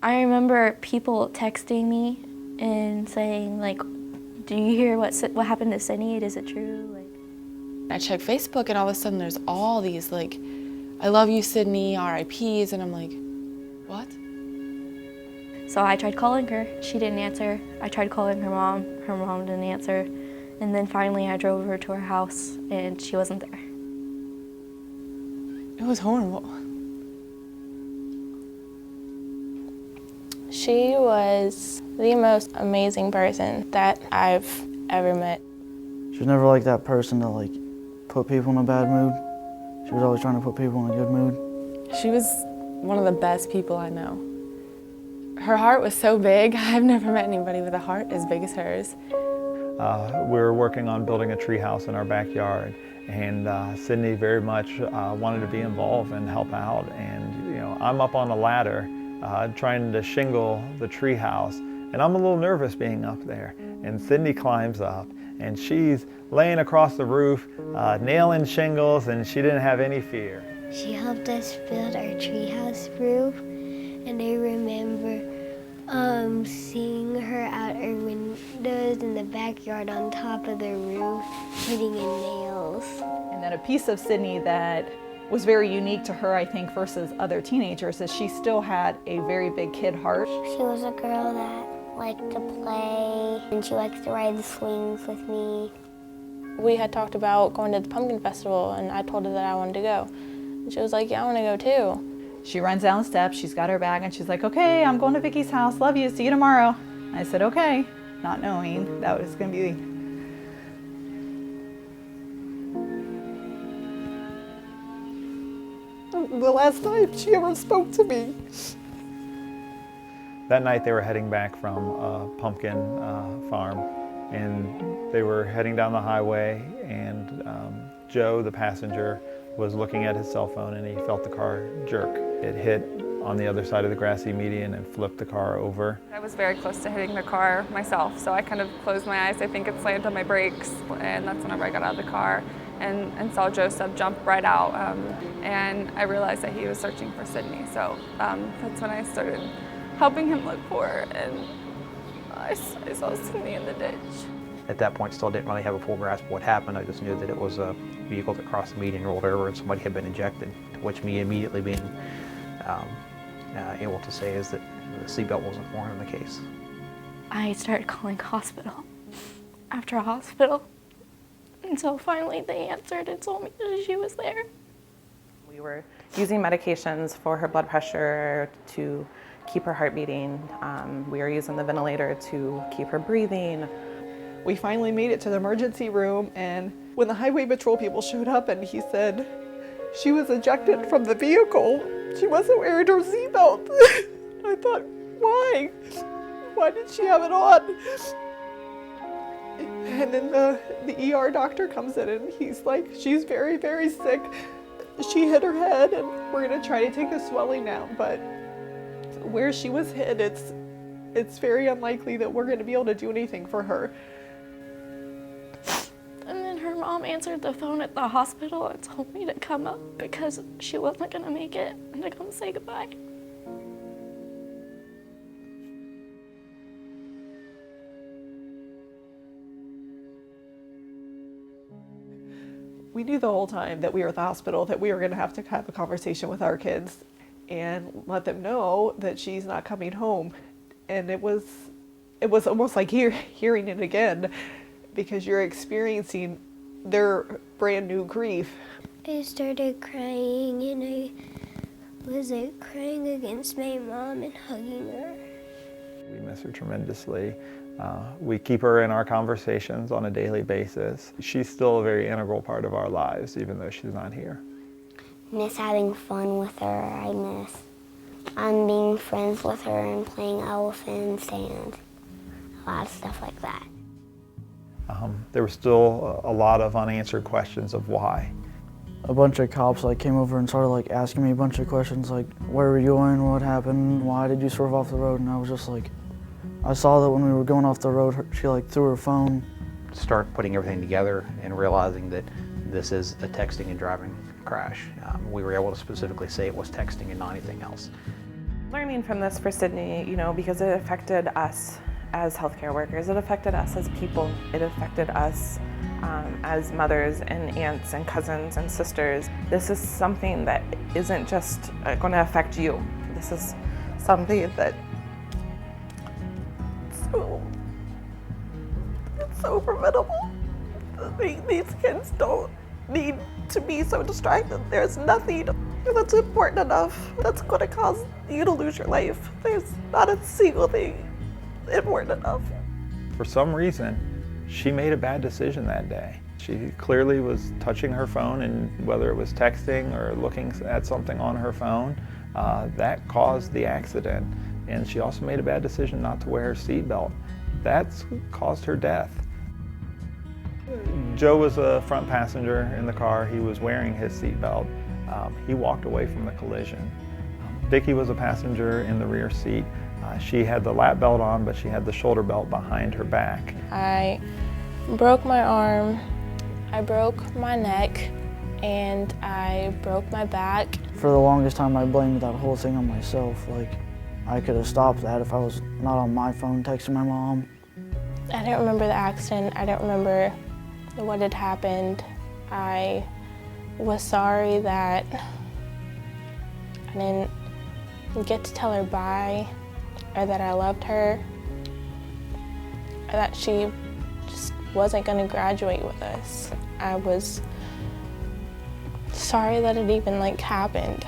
I remember people texting me and saying, like, do you hear what happened to Sydnee? Is it true? Like, I check Facebook and all of a sudden there's all these, like, I love you, Sydnee, RIPs, and I'm like, what? So I tried calling her. She didn't answer. I tried calling her mom. Her mom didn't answer. And then finally I drove her to her house and she wasn't there. It was horrible. She was the most amazing person that I've ever met. She was never like that person to like put people in a bad mood. She was always trying to put people in a good mood. She was one of the best people I know. Her heart was so big. I've never met anybody with a heart as big as hers. We were working on building a tree house in our backyard, and Sydnee very much wanted to be involved and help out. And you know, I'm up on a ladder trying to shingle the tree house, and I'm a little nervous being up there. And Sydnee climbs up, and she's laying across the roof, nailing shingles, and she didn't have any fear. She helped us build our treehouse roof, and I remember seeing her out our windows in the backyard on top of the roof, putting in nails. And then a piece of Sydnee that was very unique to her, I think, versus other teenagers, is she still had a very big kid heart. She was a girl that liked to play, and she likes to ride the swings with me. We had talked about going to the pumpkin festival, and I told her that I wanted to go. And she was like, yeah, I want to go too. She runs down the steps, she's got her bag, and she's like, okay, I'm going to Vicky's house, love you, see you tomorrow. I said, okay, not knowing that was going to be. The last time she ever spoke to me. That night they were heading back from a pumpkin farm, and they were heading down the highway, and Joe, the passenger, was looking at his cell phone and he felt the car jerk. It hit on the other side of the grassy median and flipped the car over. I was very close to hitting the car myself, so I kind of closed my eyes. I think it slammed on my brakes, and that's whenever I got out of the car and saw Joseph jump right out, and I realized that he was searching for Sydnee. So that's when I started helping him look for her, and I saw Sydnee in the ditch. At that point, still didn't really have a full grasp of what happened. I just knew that it was a vehicle that crossed the median, rolled over, and somebody had been ejected, to which me immediately being able to say is that the seatbelt wasn't worn in the case. I started calling hospital after hospital until finally they answered and told me that she was there. We were using medications for her blood pressure to keep her heart beating. We were using the ventilator to keep her breathing. We finally made it to the emergency room, and when the highway patrol people showed up and he said she was ejected from the vehicle, she wasn't wearing her seatbelt. I thought, why? Why did she have it on? And then the ER doctor comes in and he's like, she's very, very sick. She hit her head, and we're gonna try to take the swelling out, but where she was hit, it's very unlikely that we're gonna be able to do anything for her. And then her mom answered the phone at the hospital and told me to come up because she wasn't gonna make it and to come say goodbye. We knew the whole time that we were at the hospital that we were gonna have to have a conversation with our kids and let them know that she's not coming home. And it was almost like hearing it again, because you're experiencing their brand new grief. I started crying, and I was like crying against my mom and hugging her. We miss her tremendously. We keep her in our conversations on a daily basis. She's still a very integral part of our lives, even though she's not here. I miss having fun with her. I miss being friends with her and playing elephants and a lot of stuff like that. There were still a lot of unanswered questions of why. A bunch of cops came over and started asking me a bunch of questions like, where were you going, what happened, why did you swerve off the road? And I was just like, I saw that when we were going off the road, she threw her phone. Start putting everything together and realizing that this is a texting and driving crash. We were able to specifically say it was texting and not anything else. Learning from this for Sydnee, you know, because it affected us as healthcare workers, it affected us as people, it affected us as mothers and aunts and cousins and sisters. This is something that isn't just going to affect you. This is something that it's so preventable. These kids don't need to be so distracted. There's nothing that's important enough that's going to cause you to lose your life. There's not a single thing important enough. For some reason, she made a bad decision that day. She clearly was touching her phone, and whether it was texting or looking at something on her phone, that caused the accident. And she also made a bad decision not to wear her seatbelt. That's caused her death. Joe was a front passenger in the car. He was wearing his seatbelt. He walked away from the collision. Vicki was a passenger in the rear seat. She had the lap belt on, but she had the shoulder belt behind her back. I broke my arm, I broke my neck, and I broke my back. For the longest time, I blamed that whole thing on myself. Like, I could have stopped that if I was not on my phone texting my mom. I don't remember the accident. I don't remember what had happened. I was sorry that I didn't get to tell her bye, or that I loved her, or that she just wasn't going to graduate with us. I was sorry that it even happened.